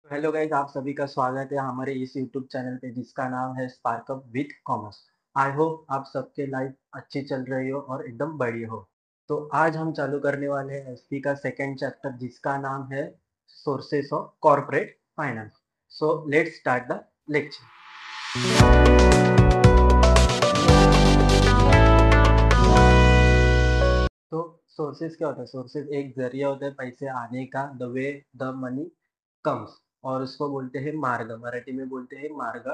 Hello guys, आप सभी का स्वागत है हमारे इस यूट्यूब चैनल पे जिसका नाम है स्पार्कअप विद कॉमर्स। आई होप आप सबके लाइफ अच्छी चल रही हो और एकदम बढ़िया हो। तो आज हम चालू करने वाले हैं एसपी का सेकंड चैप्टर जिसका नाम है sources of corporate finance. So let's start the lecture. तो सोर्सेस क्या होता है? सोर्सेस एक जरिया होता है पैसे आने का, the way the money comes, और उसको बोलते हैं मार्ग, मराठी में बोलते हैं मार्ग।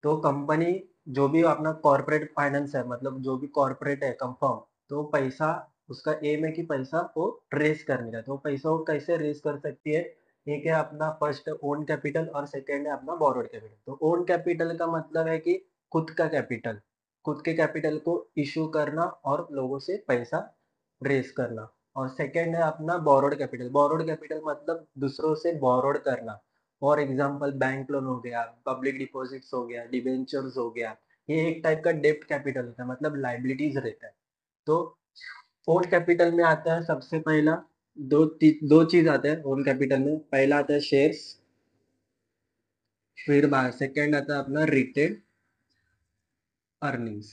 तो कंपनी जो भी अपना कॉर्पोरेट फाइनेंस है, मतलब जो भी कॉर्पोरेट है कंफर्म, तो पैसा उसका एम है कि पैसा वो रेस करने का। तो पैसा वो कैसे रेस कर सकती है? एक है अपना फर्स्ट ओन कैपिटल और सेकेंड है अपना बोरोड कैपिटल। तो ओन कैपिटल का मतलब है कि खुद का कैपिटल, खुद के कैपिटल को इशू करना और लोगों से पैसा रेस करना। और सेकंड है अपना बोरोड कैपिटल। बोरोड कैपिटल मतलब दूसरों से बोरोड करना। फॉर एग्जांपल बैंक लोन हो गया, पब्लिक डिपॉजिट्स हो गया, डिबेंचर्स हो गया। ये एक टाइप का डेब्ट कैपिटल होता है, मतलब लाइबिलिटीज रहता है। तो ओन कैपिटल में आता है सबसे पहला दो चीज आते हैं ओन कैपिटल में। पहला आता है शेयर्स, फिर सेकंड आता है अपना रिटेन अर्निंग्स।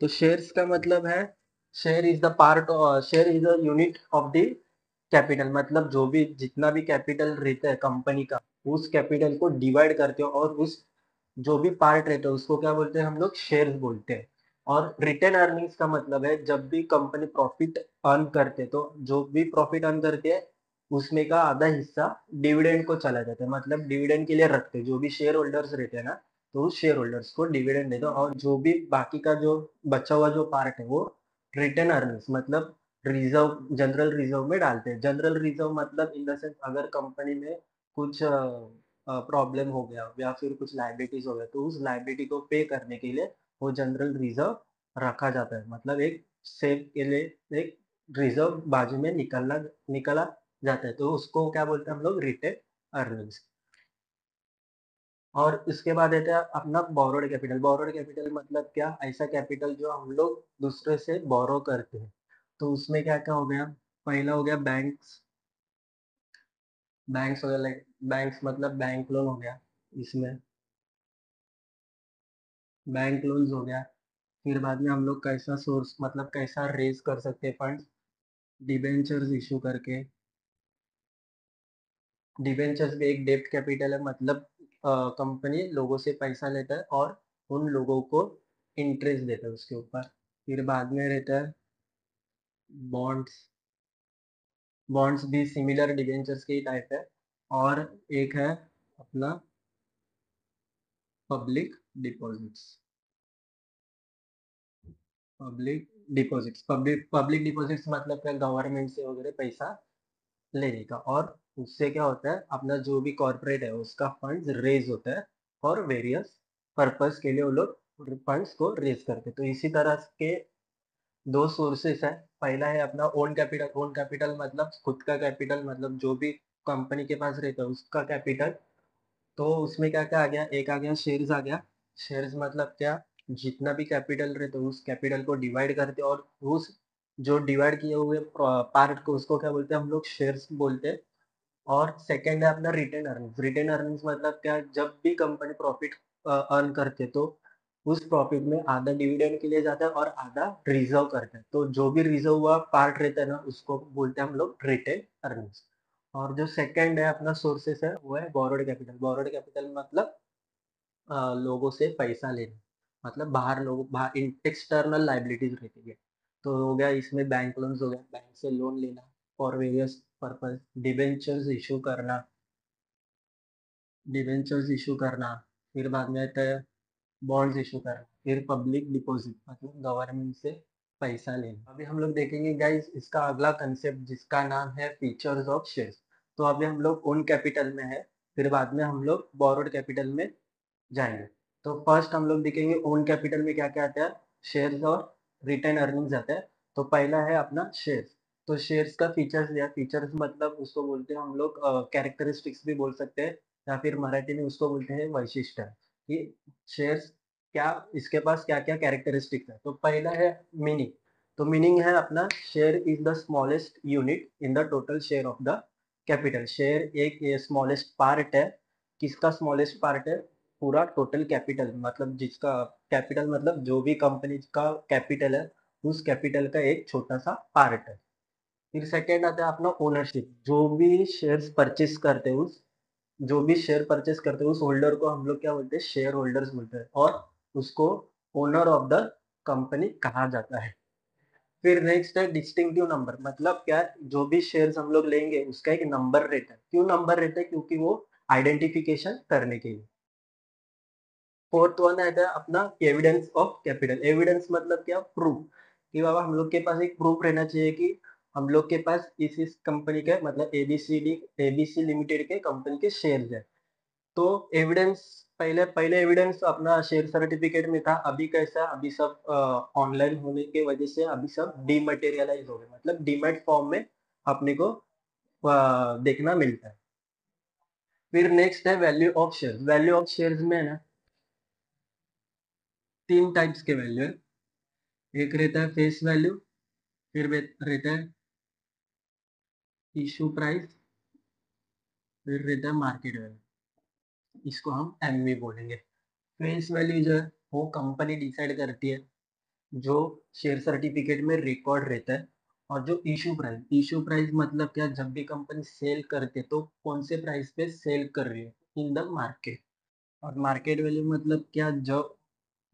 तो शेयर्स का मतलब है share is a unit of the capital, मतलब जो भी जितना भी कैपिटल रहता है कंपनी का, उस कैपिटल को डिवाइड करते हो और उस जो भी पार्ट रहता है उसको क्या बोलते हैं हम लोग? शेयर्स बोलते हैं। और रिटेन अर्निंग्स का मतलब है जब भी कंपनी प्रॉफिट अर्न करते हैं, तो जो भी प्रॉफिट अर्न करते हैं उसमें का आधा हिस्सा डिविडेंड को चला जाता है, मतलब डिविडेंड के लिए रखते हैं। जो भी शेयर होल्डर्स रहते हैं ना, तो उस शेयर होल्डर्स को डिविडेंड देते हैं, और जो भी बाकी का जो बचा हुआ जो पार्ट है वो रिटेन अर्निंग्स मतलब रिजर्व, जनरल रिजर्व में डालते हैं। जनरल रिजर्व मतलब इन द सेंस अगर कंपनी में कुछ प्रॉब्लम हो गया या फिर कुछ लाइबिलिटीज हो गया, तो उस लाइबिलिटी को पे करने के लिए वो जनरल रिजर्व रखा जाता है, मतलब एक सेव के लिए एक रिजर्व बाजू में निकला जाता है। तो उसको क्या बोलते हैं हम लोग? Retained earnings. और इसके बाद रहता है अपना बोरोड कैपिटल। बोरोड कैपिटल मतलब क्या? ऐसा कैपिटल जो हम लोग दूसरे से बोरो करते हैं। तो उसमें क्या क्या हो गया? पहला हो गया बैंक्स। बैंक्स हो गया, लाइक बैंक्स मतलब बैंक लोन हो गया इसमें, बैंक लोन्स हो गया। फिर बाद में हम लोग कैसा सोर्स, मतलब कैसा रेज कर सकते हैं फंड? डिबेंचर्स इशू करके। डिबेंचर्स भी एक डेब्ट कैपिटल है, मतलब कंपनी लोगों से पैसा लेता है और उन लोगों को इंटरेस्ट देता है उसके ऊपर। फिर बाद में रहता है बॉन्ड्स। बॉन्ड्स भी सिमिलर डिबेंचर्स के ही टाइप है। और एक है अपना पब्लिक डिपॉजिट्स। पब्लिक डिपॉजिट्स मतलब क्या? गवर्नमेंट से वगैरह पैसा लेने का। और उससे क्या होता है, अपना जो भी कॉर्पोरेट है उसका फंड्स रेज होता है और वेरियस पर्पस के लिए वो लोग फंड्स को रेज करते हैं। तो इसी तरह के दो सोर्सेस है। पहला है अपना ओन कैपिटल। ओन कैपिटल मतलब खुद का कैपिटल, मतलब जो भी कंपनी के पास रहता है उसका कैपिटल। तो उसमें क्या क्या आ गया? एक आ गया शेयर्स आ गया। शेयर्स मतलब क्या? जितना भी कैपिटल रहता है उस कैपिटल को डिवाइड करते हैं, और उस जो डिवाइड किए हुए पार्ट को उसको क्या बोलते हैं हम लोग? शेयर्स बोलते हैं। और सेकंड है अपना रिटेन अर्निंग्स। रिटेन अर्निंग्स मतलब क्या? जब भी कंपनी प्रॉफिट अर्न करते हैं, तो उस प्रॉफिट में आधा डिविडेंड के लिए जाता है और आधा रिजर्व करते हैं। तो जो भी रिजर्व हुआ पार्ट रहता है ना, उसको बोलते हैं हम लोग रिटेन अर्निंग्स। और जो सेकंड है अपना सोर्सेस है वो है बोरोड कैपिटल। बोरोड कैपिटल मतलब लोगों से पैसा लेना, मतलब बाहर एक्सटर्नल लाइबिलिटीज रहती है। तो हो गया इसमें बैंक लोन्स हो गया, बैंक से लोन लेना for various purpose. Debentures issue करना, डिबेंचर्स इशू करना। फिर बाद में आता है बॉन्ड्स इशू करना। फिर पब्लिक डिपॉजिट मतलब गवर्नमेंट से पैसा लेना। अभी हम लोग देखेंगे गाइस इसका अगला कंसेप्ट जिसका नाम है फीचर्स ऑफ शेयर्स। तो अभी हम लोग ओन कैपिटल में है, फिर बाद में हम लोग बोरोड कैपिटल में जाएंगे। तो फर्स्ट हम लोग देखेंगे ओन कैपिटल में क्या क्या आता है। शेयर्स और रिटेन अर्निंग्स आता है। तो पहला है अपना शेयर्स। तो शेयर्स का फीचर्स या फीचर्स मतलब उसको बोलते हैं हम लोग कैरेक्टरिस्टिक्स भी बोल सकते हैं, या फिर मराठी में उसको बोलते हैं वैशिष्ट्य, कि शेयर्स क्या, इसके पास क्या क्या कैरेक्टरिस्टिक्स है। तो पहला है मीनिंग। तो मीनिंग है अपना share is the smallest unit in the total share of the capital. Share एक स्मॉलेस्ट पार्ट है। किसका स्मॉलेस्ट पार्ट है? पूरा टोटल कैपिटल, मतलब जिसका कैपिटल मतलब जो भी कंपनी का कैपिटल है उस कैपिटल का एक छोटा सा पार्ट है। फिर सेकेंड आता है अपना ओनरशिप। जो भी शेयर परचेस करते हैं उस होल्डर को हम लोग क्या बोलते हैं? शेयर होल्डर्स बोलते हैं, और उसको ओनर ऑफ द कंपनी कहा जाता है। फिर नेक्स्ट है डिस्टिंक्टिव नंबर। मतलब क्या? जो भी शेयर्स हम लोग लेंगे उसका एक नंबर रहता है। क्यों नंबर रहता है? क्योंकि वो आइडेंटिफिकेशन करने के लिए। फोर्थ वन है अपना एविडेंस ऑफ कैपिटल। एविडेंस मतलब क्या? प्रूफ। कि बाबा हम लोग के पास एक प्रूफ रहना चाहिए कि हम लोग के पास इस कंपनी के, मतलब एबीसी लिमिटेड के कंपनी के शेयर्स है। तो एविडेंस, पहले पहले एविडेंस अपना शेयर सर्टिफिकेट में था। अभी कैसा? अभी सब ऑनलाइन होने के वजह से अभी सब डीमटेरियलाइज हो गए, मतलब डीमेट फॉर्म में अपने को देखना मिलता है। फिर नेक्स्ट है value of share. Value of shares में ना 3 टाइप्स के वैल्यू है। एक रहता है फेस वैल्यू, फिर रहता है इशू प्राइस, फिर रहता है मार्केट वैल्यू। इसको हम एमवी बोलेंगे। फेस वैल्यू जो है वो कंपनी डिसाइड करती है, जो शेयर सर्टिफिकेट में रिकॉर्ड रहता है। और जो इशू प्राइस मतलब क्या? जब भी कंपनी सेल करती है तो कौन से प्राइस पे सेल कर रही है इन द मार्केट। और मार्केट वैल्यू मतलब क्या? जो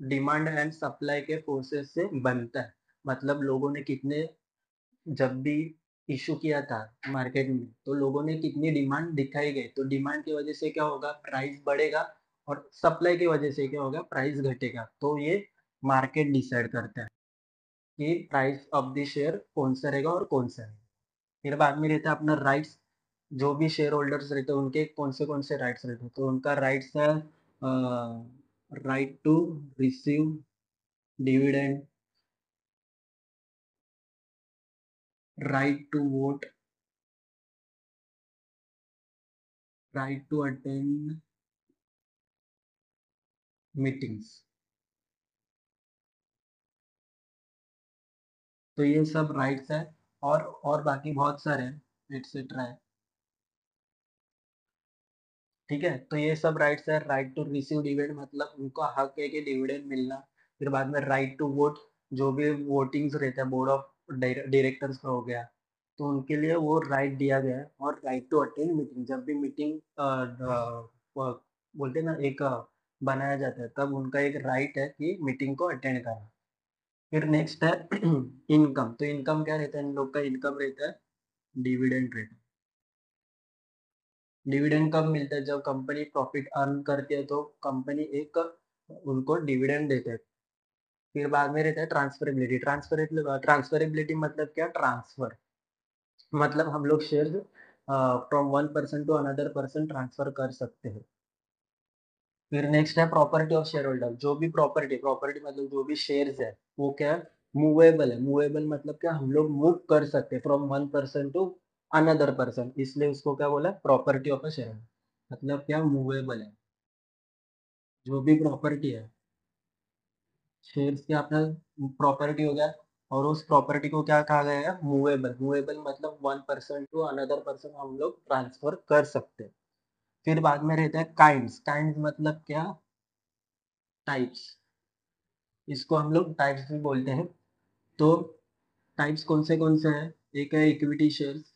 डिमांड एंड सप्लाई के फोर्सेस से बनता है। मतलब लोगों ने कितने, जब भी इशू किया था मार्केट में तो लोगों ने कितनी डिमांड दिखाई गई, तो डिमांड की वजह से क्या होगा? प्राइस बढ़ेगा। और सप्लाई की वजह से क्या होगा? प्राइस घटेगा। तो ये मार्केट डिसाइड करता है कि प्राइस ऑफ द शेयर कौन सा रहेगा और कौन सा रहेगा। फिर बाद में रहता है अपना राइट्स। जो भी शेयर होल्डर्स रहते हैं उनके कौन से राइट्स रहते हैं, तो उनका राइट्स है right to receive dividend, right to vote, right to attend meetings. तो ये सब राइट्स है। और बाकी बहुत सारे हैं एटसेट्रा है। ठीक है, तो ये सब राइट्स है। राइट टू रिसीव डिविडेंड मतलब उनको हक है कि डिविडेंड मिलना। फिर बाद में राइट टू वोट, जो भी वोटिंग्स रहता है बोर्ड ऑफ डायरेक्टर्स का हो गया, तो उनके लिए वो राइट दिया गया है। और राइट टू अटेंड मीटिंग, जब भी मीटिंग बोलते हैं ना एक बनाया जाता है, तब उनका एक राइट है कि मीटिंग को अटेंड करना। फिर नेक्स्ट है इनकम। तो इनकम क्या रहता है? इन लोग का इनकम रहता है डिविडेंड रहता है। डिविडेंड कब मिलता है? जब कंपनी प्रॉफिट अर्न करती है तो कंपनी एक उनको डिविडेंड देते हैं। फिर बाद में रहता है ट्रांसफरेबिलिटी। ट्रांसफरेबिलिटी मतलब क्या? ट्रांसफर, मतलब हम लोग share from one person to another person transfer कर सकते हैं। फिर नेक्स्ट है प्रॉपर्टी ऑफ शेयर होल्डर। जो भी प्रॉपर्टी मतलब जो भी शेयर्स है वो क्या है? मूवेबल है। मूवेबल मतलब क्या? हम लोग मूव कर सकते हैं from one person to another person, इसलिए उसको क्या बोला? Property of a share. मतलब क्या? मूवेबल है। जो भी प्रॉपर्टी है, शेयर्स की अपना प्रॉपर्टी हो गया। और उस प्रॉपर्टी को क्या कहा गया है? मूवेबल। मूवेबल मतलब one person to another person हम लोग ट्रांसफर कर सकते हैं। फिर बाद में रहता है काइंड्स। काइंड्स मतलब क्या? टाइप्स। इसको हम लोग टाइप्स भी बोलते हैं। तो टाइप्स कौन से हैं? एक है इक्विटी शेयर्स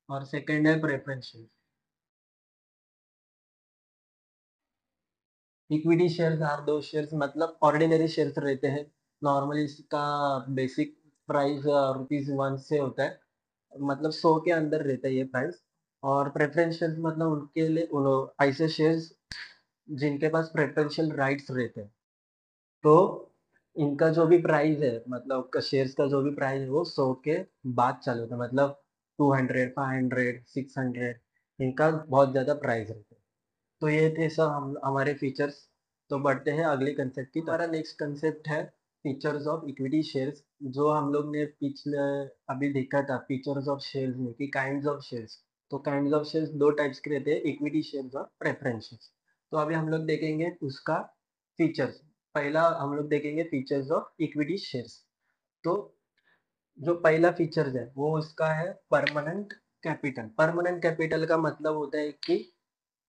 और सेकंड है preference shares. Equity shares are दो शेयर्स, मतलब ऑर्डिनरी शेयर्स रहते हैं। नॉर्मली इसका बेसिक प्राइस ₹1 से होता है, मतलब 100 के अंदर रहता है ये प्राइस। और प्रेफरेंस शेयर्स मतलब उनके लिए ऐसे शेयर्स जिनके पास प्रेफरेंशियल राइट्स रहते हैं। तो इनका जो भी प्राइस है, मतलब शेयर्स का जो भी प्राइस है वो 100 के बाद चालू होता है, मतलब 200, 500, 600, इनका बहुत ज़्यादा प्राइस रहता है। तो ये थे सब हम हमारे फीचर्स। तो बढ़ते हैं अगले कंसेप्ट की। हमारा नेक्स्ट कंसेप्ट है फीचर्स ऑफ इक्विटी शेयर्स। जो हम लोग ने पिछले अभी देखा था फीचर्स ऑफ शेयर्स में कि काइंड्स ऑफ शेयर्स। तो काइंड्स ऑफ शेयर्स दो टाइप्स के रहते हैं, इक्विटी शेयर्स और प्रेफरेंस शेयर्स। तो अभी हम लोग देखेंगे उसका फीचर्स। पहला हम लोग देखेंगे फीचर्स ऑफ इक्विटी शेयर्स। तो जो पहला फीचर्स है वो उसका है परमानेंट कैपिटल। परमानेंट कैपिटल का मतलब होता है कि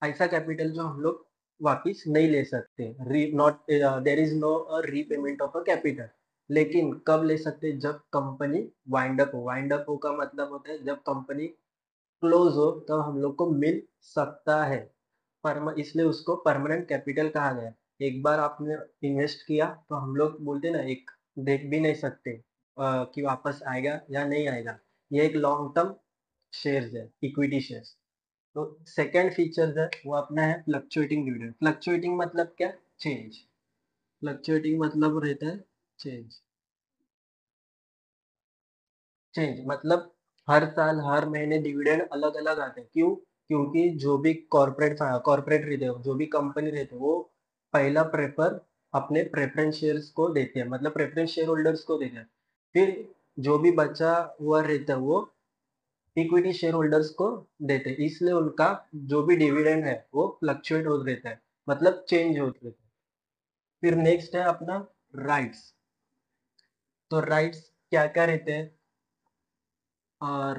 ऐसा कैपिटल जो हम लोग वापिस नहीं ले सकते, not there is no repayment of a capital. लेकिन कब ले सकते, जब कंपनी वाइंड अप हो। वाइंड अप हो का मतलब होता है जब कंपनी क्लोज हो तब हम लोग को मिल सकता है। इसलिए उसको परमानेंट कैपिटल कहा गया। एक बार आपने इन्वेस्ट किया तो हम लोग बोलते ना, एक देख भी नहीं सकते कि वापस आएगा या नहीं आएगा। ये एक लॉन्ग टर्म शेयर्स है, इक्विटी शेयर्स। तो सेकंड फीचर है वो अपना है फ्लक्चुएटिंग डिविडेंड। फ्लक्चुएटिंग मतलब क्या, चेंज। फ्लक्चुएटिंग मतलब रहता है चेंज। चेंज मतलब हर साल हर महीने डिविडेंड अलग अलग आते हैं। क्यों? क्योंकि जो भी कॉर्पोरेट रहते हैं, जो भी कंपनी रहते हैं, वो पहला प्रेफर अपने प्रेफरेंस शेयर्स को देते हैं, मतलब प्रेफरेंस शेयर होल्डर्स को देते हैं। फिर जो भी बचा हुआ रहता है वो इक्विटी शेयर होल्डर्स को देते हैं। इसलिए उनका जो भी डिविडेंड है वो फ्लक्चुएट होता रहता है, मतलब चेंज होते रहता है। फिर नेक्स्ट है अपना राइट्स। तो राइट्स क्या क्या रहते हैं?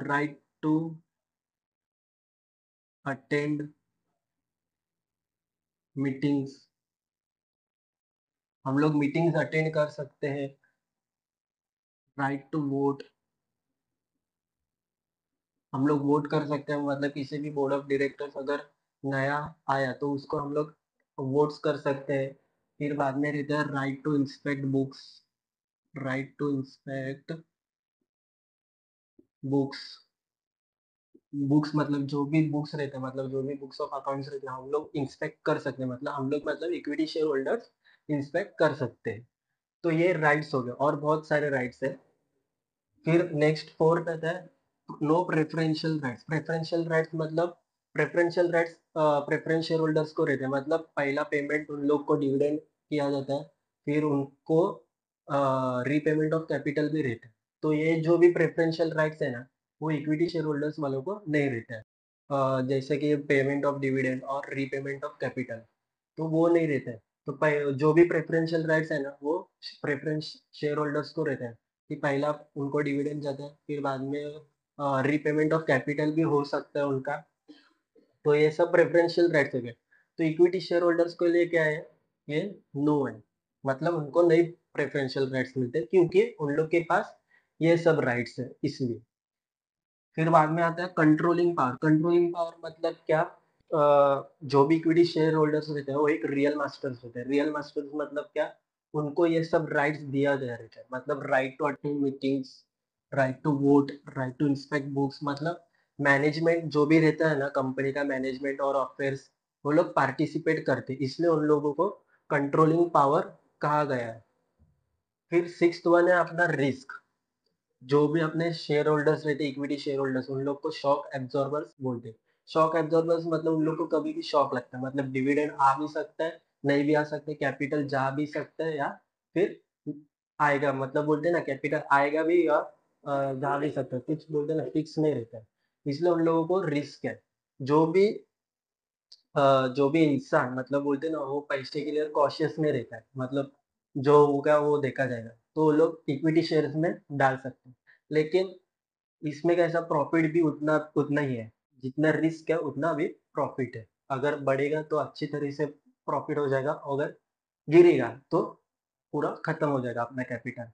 Right to attend meetings. हम लोग मीटिंग्स अटेंड कर सकते हैं। Right to vote. हम लोग वोट कर सकते हैं, मतलब किसी भी बोर्ड ऑफ डायरेक्टर्स अगर नया आया तो उसको हम लोग वोट्स कर सकते हैं। फिर बाद में रहता है right to inspect books. Right to inspect books. Books मतलब जो भी बुक्स रहते हैं, मतलब जो भी बुक्स ऑफ अकाउंट्स रहते हैं हम लोग इंस्पेक्ट कर सकते हैं, मतलब हम लोग मतलब इक्विटी शेयर होल्डर्स इंस्पेक्ट कर सकते हैं। तो ये राइट्स हो गए और बहुत सारे राइट्स है। फिर नेक्स्ट फोर्थ आता है no preferential rights. Preferential rights मतलब preferential rights preference share holders को रहते हैं, मतलब पहला पेमेंट उन लोग को डिविडेंड किया जाता है, फिर उनको रीपेमेंट ऑफ कैपिटल भी रहता है। तो ये जो भी प्रेफरेंशियल राइट्स है ना, वो इक्विटी शेयर होल्डर्स वालों को नहीं रहता है। जैसे कि पेमेंट ऑफ डिविडेंड और रीपेमेंट ऑफ कैपिटल, तो वो नहीं रहता है। तो जो भी प्रेफरेंशियल राइट्स है ना, वो प्रेफरेंस शेयर होल्डर्स को रहता है कि पहला उनको डिविडेंड जाता है, फिर बाद में रीपेमेंट ऑफ कैपिटल भी हो सकता है उनका। तो ये सब प्रेफरेंशियल राइट्स हो गए। तो इक्विटी शेयर होल्डर्स के लिए क्या है, ये नो है, मतलब उनको नहीं प्रेफरेंशियल राइट्स मिलते क्योंकि उन लोग के पास ये सब राइट्स है, इसलिए। फिर बाद में आता है कंट्रोलिंग पावर। कंट्रोलिंग पावर मतलब क्या, जो भी इक्विटी शेयर होल्डर्स रहते हैं वो एक रियल मास्टर्स होते हैं। रियल मास्टर्स मतलब क्या, उनको ये सब राइट्स दिया गया रहता है, मतलब right to attend meetings, right to vote, right to inspect books. मतलब मैनेजमेंट जो भी रहता है ना, कंपनी का मैनेजमेंट और अफेयर्स, वो लोग पार्टिसिपेट करते हैं, इसलिए उन लोगों को कंट्रोलिंग पावर कहा गया है। फिर सिक्स्थ वन है अपना रिस्क। जो भी अपने शेयर होल्डर्स रहते हैं, इक्विटी शेयर होल्डर्स, उन लोग को शॉक एब्जॉर्बर्स बोलते हैं। शॉक एब्जॉर्बर्स मतलब उन लोग को कभी भी शॉक लगता है, मतलब डिविडेंड आ भी सकता है, नहीं भी आ सकता है, कैपिटल जा भी सकता है, या फिर आएगा, मतलब बोलते हैं ना कैपिटल आएगा भी या जा भी सकता है, कुछ बोलते हैं ना फिक्स नहीं रहता है। इसलिए उन लोगों को रिस्क है। जो भी जो भी इंसान, मतलब बोलते हैं ना, वो पैसे के लिए कॉशियस नहीं रहता है, मतलब जो होगा वो देखा जाएगा, तो वो लोग इक्विटी शेयर्स में डाल सकते हैं। लेकिन इसमें कैसा, प्रॉफिट भी उतना उतना ही है, जितना रिस्क है उतना भी प्रॉफिट है। अगर बढ़ेगा तो अच्छी तरह से प्रॉफिट हो जाएगा, अगर गिरेगा तो पूरा खत्म हो जाएगा अपना कैपिटल।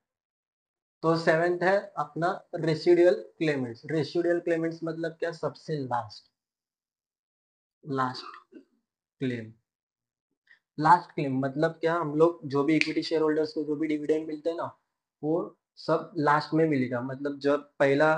तो सेवेंथ है अपना रेसिडुअल क्लेमेंट्स। रेसिडुअल क्लेमेंट्स मतलब क्या, सबसे last, last claim. Last claim मतलब क्या, हम लोग जो भी इक्विटी शेयर होल्डर्स को जो भी डिविडेंड मिलते हैं ना, वो सब लास्ट में मिलेगा। मतलब जब पहला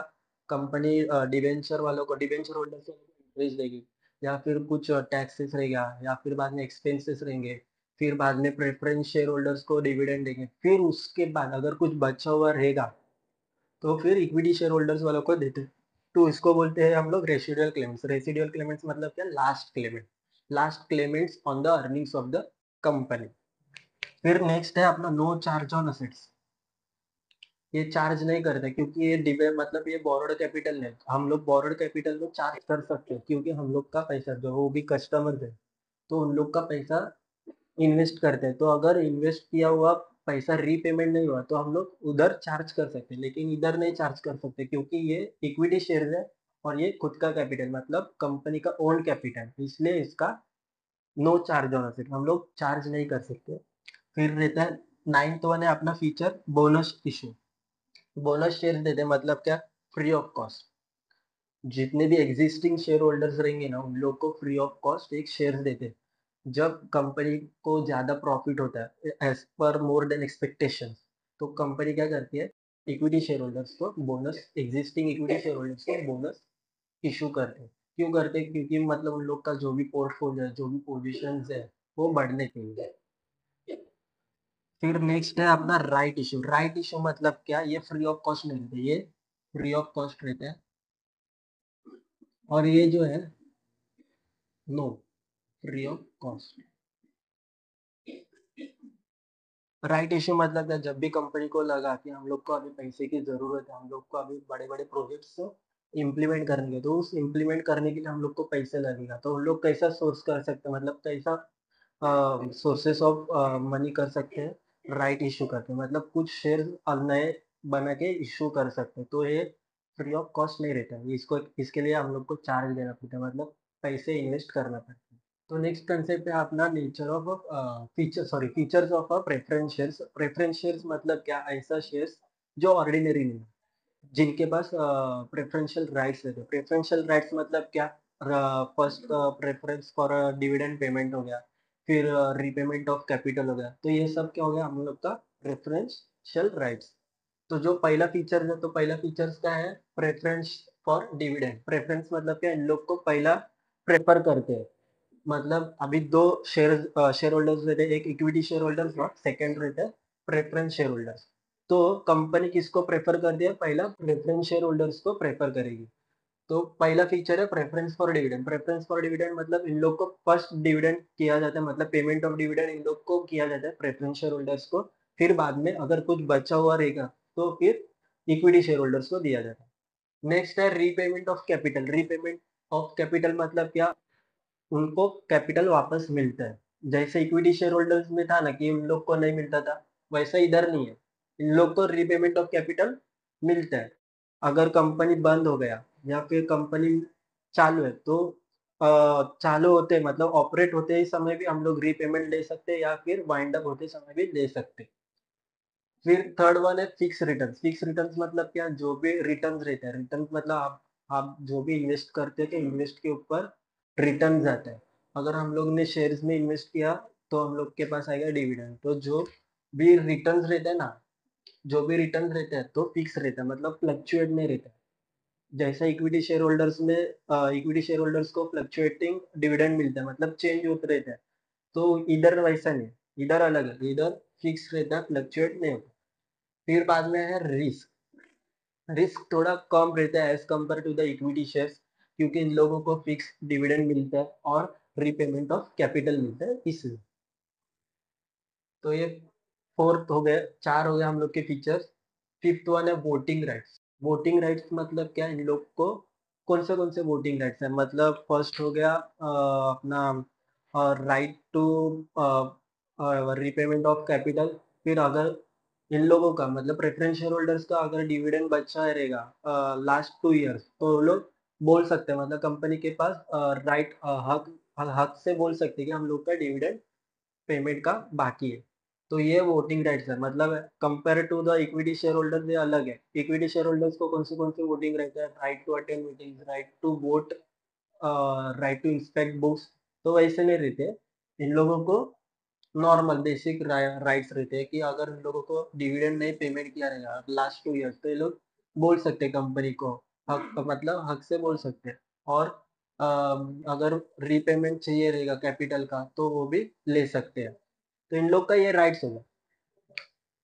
कंपनी डिवेंचर वालों को, डिवेंचर होल्डर्स को इंक्रीज देगी, या फिर कुछ टैक्सेस रहेगा, या फिर बाद में एक्सपेंसेस रहेंगे, फिर बाद में प्रेफरेंस शेयर होल्डर्स को डिविडेंड देंगे, फिर उसके बाद अगर कुछ बचा हुआ रहेगा तो फिर इक्विटी शेयर होल्डर्स वालों को देते हैं। तो इसको बोलते हैं हम लोग रेसिडुअल क्लेमेंट्स। रेसिडुअल क्लेमेंट्स मतलब क्या, last Clement, last Clements on the earnings of the company. फिर नेक्स्ट है अपना नो चार्ज ऑन असेट्स। ये चार्ज नहीं करते क्योंकि ये डिबे मतलब ये बोरोड कैपिटल है, हम लोग बोरोड कैपिटल में चार्ज कर सकते हैं क्योंकि हम लोग का पैसा जो वो भी कस्टमर है, तो उन लोग का पैसा इन्वेस्ट करते हैं, तो अगर इन्वेस्ट किया हुआ पैसा रीपेमेंट नहीं हुआ तो हम लोग उधर चार्ज कर सकते हैं, लेकिन इधर नहीं चार्ज कर सकते क्योंकि ये इक्विटी शेयर है और ये खुद का कैपिटल मतलब कंपनी का ओन कैपिटल, इसलिए इसका नो चार्ज होना चाहिए, हम लोग चार्ज नहीं कर सकते। फिर रहता है 9th वन है अपना feature bonus issue. Bonus share देते हैं मतलब क्या, फ्री ऑफ कॉस्ट। जितने भी एग्जिस्टिंग शेयर होल्डर्स रहेंगे ना उन लोग को फ्री ऑफ कॉस्ट एक शेयर देते हैं। जब कंपनी को ज़्यादा प्रॉफिट होता है as per more than expectation, तो कंपनी क्या करती है, इक्विटी शेयर होल्डर्स को bonus, existing equity share holders को बोनस इशू करते हैं। क्यों करते हैं? क्योंकि मतलब उन लोग का जो भी पोर्टफोलियो है, जो भी पोजिशन है, वो बढ़ने के लिए। फिर नेक्स्ट है अपना राइट इशू। राइट इशू मतलब क्या, ये फ्री ऑफ कॉस्ट नहीं रहते, ये फ्री ऑफ कॉस्ट रहते हैं और ये जो है no free of cost. Right issue मतलब क्या, जब भी कंपनी को लगा कि हम लोग को अभी पैसे की ज़रूरत है, हम लोग को अभी बड़े-बड़े प्रोजेक्ट्स इम्प्लीमेंट करेंगे, तो उस इम्प्लीमेंट करने के लिए हम लोग को पैसे लगेगा, तो हम लोग कैसा सोर्स कर सकते हैं, मतलब कैसा सोर्सेस ऑफ मनी कर सकते हैं, राइट इश्यू करके, मतलब कुछ शेयर नए बना के इश्यू कर सकते हैं, तो ये फ्री ऑफ कॉस्ट नहीं रहता है, इसको इसके लिए हम लोग को चार्ज देना पड़ता है, मतलब पैसे इन्वेस्ट करना पड़ता है। तो नेक्स्ट कंसेप्ट है अपना nature of features of a preference shares. Preference shares मतलब क्या, ऐसा शेयर्स जो ऑर्डिनरी नहीं है, जिनके पास प्रेफरेंशियल राइट्स रहते हैं। प्रेफरेंशियल राइट्स मतलब क्या, first preference for dividend payment हो गया, फिर रीपेमेंट ऑफ कैपिटल हो गया, तो ये सब क्या हो गया हम लोग का प्रेफरेंशियल राइट्स। तो जो पहला फीचर है, तो पहला फीचर्स क्या है, प्रेफरेंस फॉर डिविडेंड। प्रेफरेंस मतलब क्या, इन लोग को पहला प्रेफर करते हैं, मतलब अभी दो शेयर होल्डर्स रहते हैं, एक इक्विटी शेयर होल्डर्स और सेकंड रहते हैं प्रेफरेंस शेयर होल्डर्स। तो कंपनी किसको प्रेफर कर दिया, पहला प्रेफरेंस शेयर होल्डर्स को प्रेफर करेगी। तो पहला फीचर है preference for dividend. Preference for dividend मतलब इन लोग को फर्स्ट डिविडेंड किया जाता है, मतलब पेमेंट ऑफ डिविडेंड इन लोग को किया जाता है प्रेफरेंस शेयर होल्डर्स को, फिर बाद में अगर कुछ बचा हुआ रहेगा तो फिर इक्विटी शेयर होल्डर्स को दिया जाता है। नेक्स्ट है repayment of capital. Repayment of capital मतलब क्या, उनको कैपिटल वापस मिलता है। जैसे इक्विटी शेयर होल्डर्स में था ना कि उन लोग को नहीं मिलता था, वैसा इधर नहीं है, इन लोग को रीपेमेंट ऑफ कैपिटल मिलता है। अगर कंपनी बंद हो गया या फिर कंपनी चालू है तो चालू होते मतलब ऑपरेट होते ही समय भी हम लोग रीपेमेंट ले सकते हैं या फिर वाइंड अप होते समय भी ले सकते हैं। फिर थर्ड वन है फिक्स रिटर्न्स। फिक्स रिटर्न्स मतलब क्या, जो भी रिटर्न्स रहते हैं, रिटर्न्स मतलब आप जो भी इन्वेस्ट करते हैं, तो इन्वेस्ट के ऊपर रिटर्न्स आता है। अगर हम लोग ने शेयर्स में इन्वेस्ट किया तो हम लोग के पास आएगा डिविडेंड। तो जो भी रिटर्न्स रहते हैं ना, जो भी रिटर्न्स रहते हैं तो फिक्स रहता है, मतलब फ्लक्चुएट नहीं रहता है। जैसा इक्विटी शेयर होल्डर्स में इक्विटी शेयर होल्डर्स को फ्लक्चुएटिंग डिविडेंड मिलता है, मतलब चेंज होते रहता है, तो इधर वैसा नहीं है, इधर अलग है, इधर फिक्स रहता है, फ्लक्चुएट नहीं होता। फिर बाद में है रिस्क। रिस्क थोड़ा कम रहता है as compare to the equity shares, क्योंकि इन लोगों को फिक्स डिविडेंड मिलता है और रीपेमेंट ऑफ कैपिटल मिलता है इसलिए। तो ये फोर्थ हो गए, चार हो गए हम लोग के फीचर्स। फिफ्थ वन है वोटिंग राइट्स। वोटिंग राइट्स मतलब क्या, इन लोग को कौन से वोटिंग राइट्स है, मतलब फर्स्ट हो गया अपना right to repayment of capital. फिर अगर इन लोगों का मतलब प्रेफरेंस शेयर होल्डर्स का अगर डिविडेंड बचा रहेगा लास्ट 2 ईयर्स, तो वो लोग बोल सकते हैं, मतलब कंपनी के पास राइट हक हक से बोल सकते हैं कि हम लोग का डिविडेंड पेमेंट का बाकी है। तो ये वोटिंग राइट्स है, मतलब compare to the equity share holders ये अलग है। इक्विटी शेयर होल्डर्स को कौन से वोटिंग राइट्स है, right to attend meetings, right to vote, right to inspect books, तो वैसे नहीं रहते। इन लोगों को नॉर्मल बेसिक राइट्स रहते हैं कि अगर इन लोगों को डिविडेंड नहीं पेमेंट किया रहेगा लास्ट 2 ईयर्स, तो ये लोग बोल सकते हैं कंपनी को, हक मतलब हक से बोल सकते हैं। और अगर रीपेमेंट चाहिए रहेगा कैपिटल का तो वो भी ले सकते हैं। तो इन लोग का ये राइट्स होगा।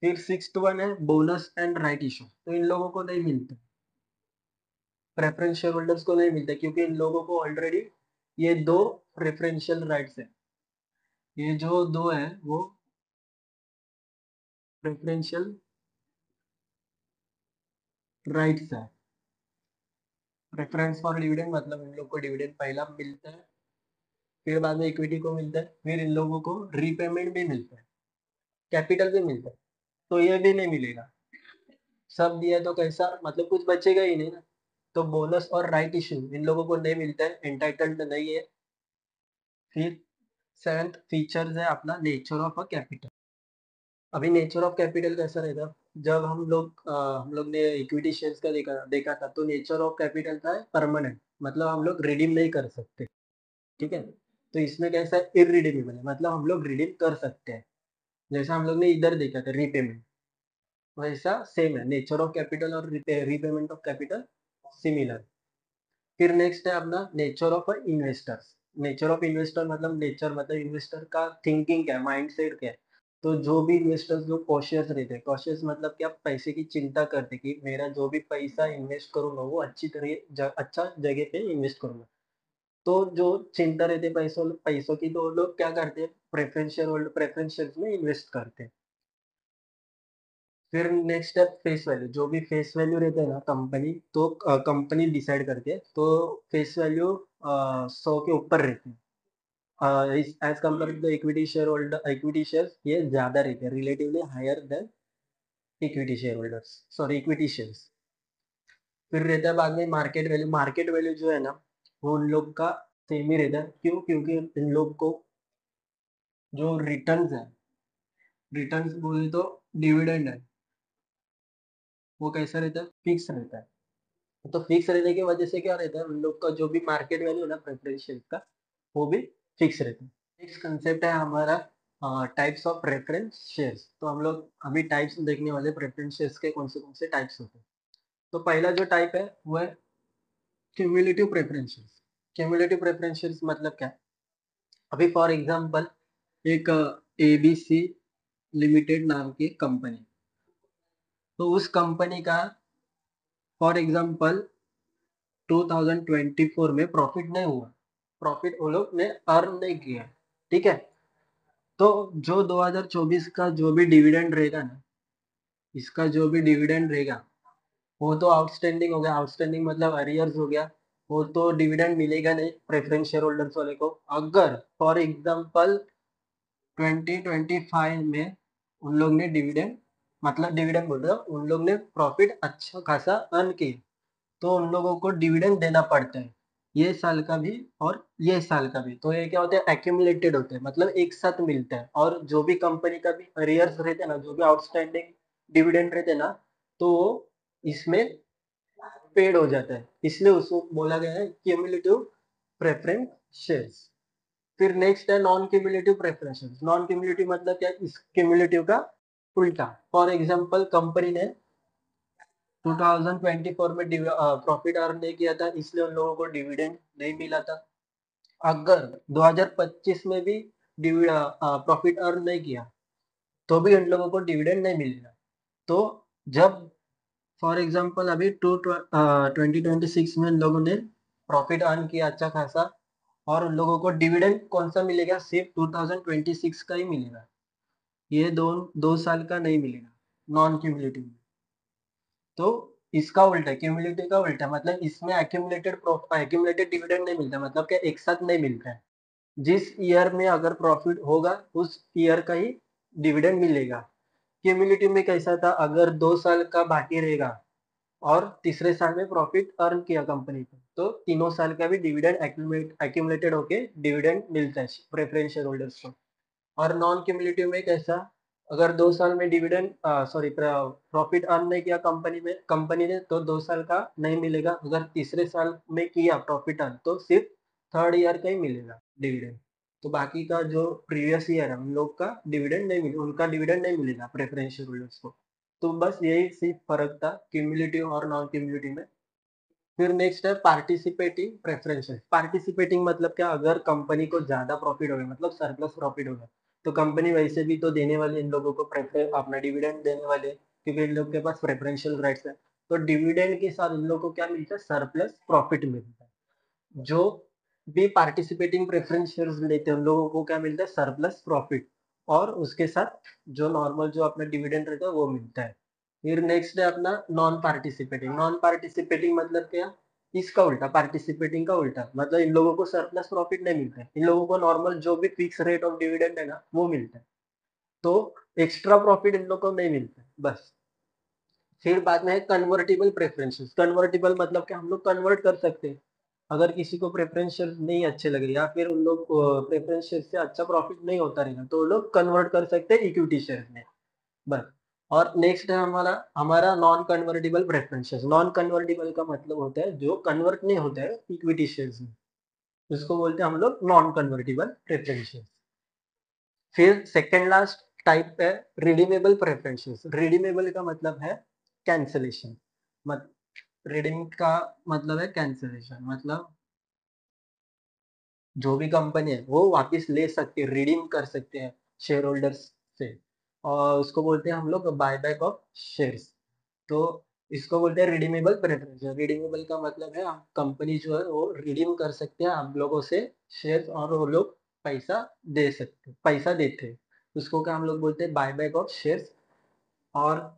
फिर सिक्स्थ वन है बोनस एंड राइट इशू। तो इन लोगों को नहीं मिलता, प्रेफरेंस शेयर होल्डर्स को नहीं मिलता, क्योंकि इन लोगों को ऑलरेडी ये दो प्रेफरेंशियल राइट्स है। ये जो दो है वो प्रेफरेंशियल राइट्स है। प्रेफरेंस फॉर डिविडेंड मतलब इन लोग को डिविडेंड पहला मिलता है, फिर बाद में इक्विटी को मिलता है, फिर इन लोगों को रीपेमेंट भी मिलता है, कैपिटल भी मिलता है। तो ये भी नहीं मिलेगा, सब दिया तो कैसा, मतलब कुछ बचेगा ही नहीं ना। तो बोनस और राइट इश्यू इन लोगों को नहीं मिलता है, एंटाइटल्ड नहीं है। फिर सेवेंथ फीचर्स है अपना नेचर ऑफ अ कैपिटल। अभी नेचर ऑफ कैपिटल कैसा रहेगा, जब हम लोग ने इक्विटी शेयर्स का देखा था, तो नेचर ऑफ कैपिटल था परमानेंट, मतलब हम लोग रिडीम नहीं कर सकते, ठीक है। तो इसमें कैसा है, इरिडीमेबल है, मतलब हम लोग रिडीम कर सकते हैं। जैसा हम लोग ने इधर देखा था रीपेमेंट, वैसा सेम है, नेचर ऑफ कैपिटल और रीपेमेंट ऑफ कैपिटल सिमिलर। फिर नेक्स्ट है अपना nature of investors. Nature of investor मतलब नेचर मतलब इन्वेस्टर का थिंकिंग क्या है, माइंड सेट क्या है। तो जो भी इन्वेस्टर्स जो कॉशियस रहते हैं, कॉशियस मतलब क्या, पैसे की चिंता करते कि मेरा जो भी पैसा इन्वेस्ट करूंगा वो अच्छी तरह अच्छा जगह पे इन्वेस्ट करूंगा। तो जो चिंता रहती है पैसों की, तो वो लोग क्या करते हैं, प्रेफरेंस शेयर्स में इन्वेस्ट करते हैं। फिर नेक्स्ट है फेस वैल्यू। जो भी फेस वैल्यू रहता है ना कंपनी, तो कंपनी डिसाइड करती है, तो फेस वैल्यू 100 के ऊपर रहती है। As compare to equity share holder, equity share ये ज्यादा रहते हैं, relatively higher than equity share holders, sorry equity shares. फिर रहता है बाद में मार्केट वैल्यू। मार्केट वैल्यू जो है ना, वो उन लोग का सेम ही रहता है, क्यों, क्योंकि इन लोग को जो रिटर्न्स है, रिटर्न्स बोले तो डिविडेंड है, वो कैसा रहता है, फिक्स रहता है। तो फिक्स रहने की वजह से क्या रहता है, उन लोग का जो भी मार्केट वैल्यू है ना प्रेफरेंस शेयर का, वो भी फिक्स रहता है। नेक्स्ट कंसेप्ट है हमारा टाइप्स ऑफ प्रेफरेंस शेयर्स। तो हम लोग अभी टाइप्स देखने वाले प्रेफरेंस शेयर्स के कौन से टाइप्स होते हैं। तो पहला जो टाइप है वो है cumulative preference shares. Cumulative preference shares मतलब क्या है, अभी फॉर एग्जांपल एक एबीसी लिमिटेड नाम की कंपनी, तो उस कंपनी का फॉर एग्जांपल 2024 में प्रॉफिट नहीं हुआ, प्रॉफिट वो लोग ने अर्न नहीं किया, ठीक है। तो जो 2024 का जो भी डिविडेंड रहेगा ना, इसका जो भी डिविडेंड रहेगा, वो तो आउटस्टैंडिंग हो गया, आउटस्टैंडिंग मतलब अरियर्स हो गया, वो तो डिविडेंड मिलेगा नहीं प्रेफरेंस शेयर होल्डर्स वाले को। अगर फॉर एग्जांपल 2025 में उन लोग ने डिविडेंड, मतलब डिविडेंड बोल रहा हूँ, उन लोग ने प्रॉफिट अच्छा खासा अर्न किया, तो उन लोगों को डिविडेंड देना पड़ता है, ये साल का भी और ये साल का भी। तो ये क्या होता है, एक्यूमुलेटेड होते हैं, मतलब एक साथ मिलता है। और जो भी कंपनी का भी अरियर्स रहते हैं ना, जो भी आउटस्टैंडिंग डिविडेंड रहते हैं ना, तो वो इसमें पेड हो जाता है, इसलिए उसको बोला गया है क्यूमुलेटिव प्रेफरेंस शेयर्स। फिर नेक्स्ट है non cumulative preference shares. Non cumulative मतलब क्या, इस क्यूमुलेटिव का उल्टा। फॉर एग्जांपल कंपनी ने 2024 में प्रॉफिट अर्न नहीं किया था, इसलिए उन लोगों को डिविडेंड नहीं मिला था। अगर 2025 में भी प्रॉफिट अर्न नहीं किया, तो भी उन लोगों को डिविडेंड नहीं मिलेगा। तो जब फॉर एग्जांपल अभी 2026 में इन लोगों ने प्रॉफिट अर्न किया अच्छा खासा, और उन लोगों को डिविडेंड कौन सा मिलेगा, सिर्फ 2026 का ही मिलेगा, ये दो साल का नहीं मिलेगा नॉन क्यूमुलेटिव। तो इसका उल्टा, क्यूमुलेटिव का उल्टा, मतलब इसमें एक्यूमुलेटेड डिविडेंड नहीं मिलता, मतलब क्या एक साथ नहीं मिलता है। जिस ईयर में अगर प्रॉफिट होगा उस ईयर का ही डिविडेंड मिलेगा। क्यूमुलेटिव में कैसा था, अगर 2 साल का बाकी रहेगा और तीसरे साल में प्रॉफिट अर्न किया कंपनी को, तो तीनों साल का भी डिविडेंड एक्यूमुलेटेड होके डिविडेंड मिलता है प्रेफरेंस शेयर होल्डर्स को। और नॉन क्यूमुलेटिव में कैसा, अगर 2 साल में डिविडेंड सॉरी प्रॉफिट अर्न नहीं किया कंपनी ने, तो 2 साल का नहीं मिलेगा। अगर तीसरे साल में किया प्रॉफिट अर्न, तो सिर्फ थर्ड ईयर का ही मिलेगा डिविडेंड। तो बाकी का जो प्रीवियस ईयर है उन लोग का डिविडेंड नहीं मिलेगा, उनका डिविडेंड नहीं मिलेगा प्रेफरेंस शेयर होल्डर्स को। तो बस यही सिर्फ फर्क था क्यूमुलेटिव और नॉन क्यूमुलेटिव में। फिर नेक्स्ट है पार्टिसिपेटिंग प्रेफरेंसेस। पार्टिसिपेटिंग मतलब क्या, अगर कंपनी को ज्यादा प्रॉफिट हो गया, मतलब सरप्लस प्रॉफिट हो गया, तो कंपनी वैसे भी तो देने वाली इन लोगों को प्रेफर अपना डिविडेंड देने वाले, क्योंकि इन लोग के पास प्रेफरेंशियल राइट्स है। तो डिविडेंड के साथ इन लोगों को क्या मिलता है, सरप्लस प्रॉफिट मिलता है। जो भी पार्टिसिपेटिंग प्रेफरेंस शेयर्स लेते हैं उन लोगों को क्या मिलता है, सरप्लस प्रॉफिट, और उसके साथ जो नॉर्मल जो अपना डिविडेंड रहता है वो मिलता है। फिर नेक्स्ट है अपना नॉन पार्टिसिपेटिंग। नॉन पार्टिसिपेटिंग मतलब क्या, इसका उल्टा, पार्टिसिपेटिंग का उल्टा, मतलब इन लोगों को सरप्लस प्रॉफिट नहीं मिलता है। इन लोगों को नॉर्मल जो भी फिक्स रेट ऑफ डिविडेंड है ना, वो मिलता है। तो एक्स्ट्रा प्रॉफिट इन लोग को नहीं मिलता है, बस। फिर बाद में है कन्वर्टिबल प्रेफरेंसेस। कन्वर्टिबल मतलब कि हम लोग कन्वर्ट कर सकते हैं। अगर किसी को प्रेफरेंस शेयर्स नहीं अच्छे लगे या फिर उन लोग प्रेफरेंस शेयर्स से अच्छा प्रॉफिट नहीं होता रहेगा, तो वो लोग कन्वर्ट कर सकते हैं इक्विटी शेयर्स में, बस। और नेक्स्ट है हमारा हमारा non convertible preferences. Non convertible का मतलब होता है जो कन्वर्ट नहीं होता है इक्विटी शेयर्स में, उसको बोलते हैं हम लोग नॉन कन्वर्टिबल प्रेफरेंसेस। फिर सेकेंड लास्ट टाइप है रिडीमेबल प्रेफरेंसेस। रिडीमेबल का मतलब है कैंसलेशन। मत रिडीम का मतलब है कैंसलेशन, मतलब जो भी कंपनी है वो वापस ले सकती है, रिडीम कर सकते हैं शेयर होल्डर्स से, और उसको बोलते हैं हम लोग बायबैक ऑफ शेयर्स। तो इसको बोलते हैं रिडीमेबल प्रेफरेंस। रिडीमेबल का मतलब है कंपनी जो है वो रिडीम कर सकते हैं आप लोगों से शेयर्स, और वो लोग पैसा दे सकते, पैसा देते हैं। उसको क्या हम लोग बोलते हैं बायबैक ऑफ शेयर्स। और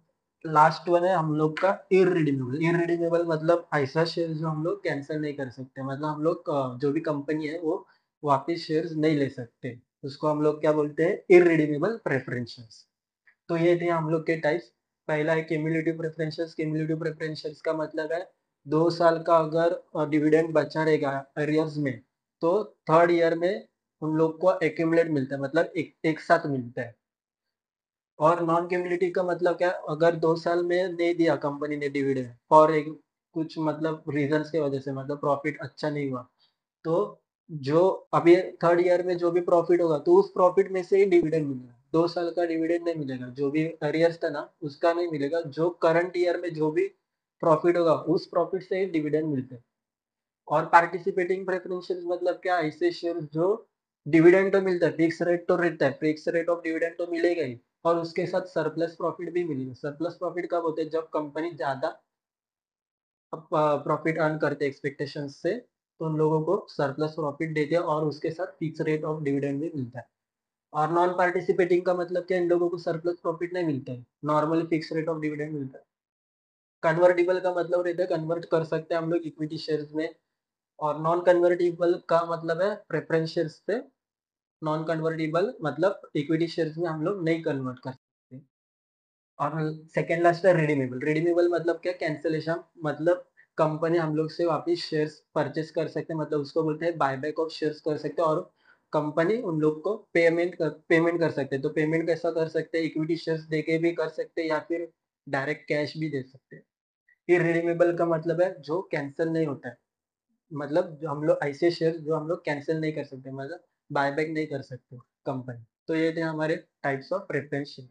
लास्ट वन है हम लोग का इररिडीमेबल। इररिडीमेबल मतलब ऐसा शेयर जो हम लोग कैंसिल नहीं कर सकते, मतलब हम लोग जो भी कंपनी है वो वापस शेयर्स नहीं ले सकते, उसको हम लोग क्या बोलते हैं इररिडीमेबल प्रेफरेंसेस। तो ये थे हम लोग के टाइप्स। पहला है क्यूमुलेटिव प्रेफरेंसेस। क्यूमुलेटिव प्रेफरेंसेस का मतलब है 2 साल का अगर डिविडेंड बचा रहेगा अरियर्स में, तो थर्ड ईयर में उन लोग को एक्यूमुलेट मिलता है, मतलब एक साथ मिलता है। और नॉन क्यूमुलेटिव का मतलब क्या, अगर 2 साल में नहीं दिया कंपनी ने डिविडेंड और एक कुछ मतलब रीजंस की वजह से, मतलब प्रॉफिट अच्छा नहीं हुआ, तो जो अभी थर्ड ईयर में जो भी प्रॉफिट होगा तो उस प्रॉफिट में से ही डिविडेंड मिलेगा। 2 साल का डिविडेंड नहीं मिलेगा, जो भी अरियर्स था ना उसका नहीं मिलेगा, जो करंट ईयर में जो भी प्रॉफिट होगा उस प्रॉफिट से ही डिविडेंड मिलते हैं। और पार्टिसिपेटिंग प्रेफरेंशियल मतलब क्या, ऐसे शेयर जो डिविडेंड तो मिलता है, फिक्स रेट तो रहता है, फिक्स रेट ऑफ डिविडेंड तो मिलेगा ही, और उसके साथ सरप्लस प्रॉफिट भी मिलेगा। सरप्लस प्रॉफिट कब होते हैं, जब कंपनी ज्यादा प्रॉफिट अर्न करते एक्सपेक्टेशन से, तो उन लोगों को सरप्लस प्रॉफिट देते हैं और उसके साथ फिक्स रेट ऑफ डिविडेंड भी मिलता है। और नॉन पार्टिसिपेटिंग का मतलब क्या, इन लोगों को सरप्लस प्रॉफिट नहीं मिलता है, normally fix rate of dividend मिलता है। कन्वर्टिबल का मतलब रहता है कन्वर्ट कर सकते हैं हम लोग इक्विटी शेयर्स में। और नॉन कन्वर्टिबल का मतलब है प्रेफरेंस शेयर्स से। नॉन कन्वर्टिबल मतलब इक्विटी शेयर्स में हम लोग नहीं कन्वर्ट कर सकते। और सेकंड लास्ट है रिडीमेबल। रिडीमेबल मतलब क्या, कैंसलेशन, मतलब कंपनी हम लोग से वापस शेयर्स परचेस कर सकते हैं, मतलब उसको बोलते हैं बायबैक ऑफ शेयर्स कर सकते हैं। और कंपनी उन लोग को पेमेंट कर सकते हैं। तो पेमेंट कैसा कर सकते हैं, इक्विटी शेयर्स देके भी कर सकते हैं या फिर डायरेक्ट कैश भी दे सकते हैं। इररिडीमेबल का मतलब है जो कैंसिल नहीं होता है, मतलब जो हम लोग ऐसे शेयर जो हम लोग कैंसिल नहीं कर सकते, मतलब बायबैक नहीं कर सकते कंपनी। तो ये थे हमारे टाइप्स ऑफ प्रेफरेंस शेयर।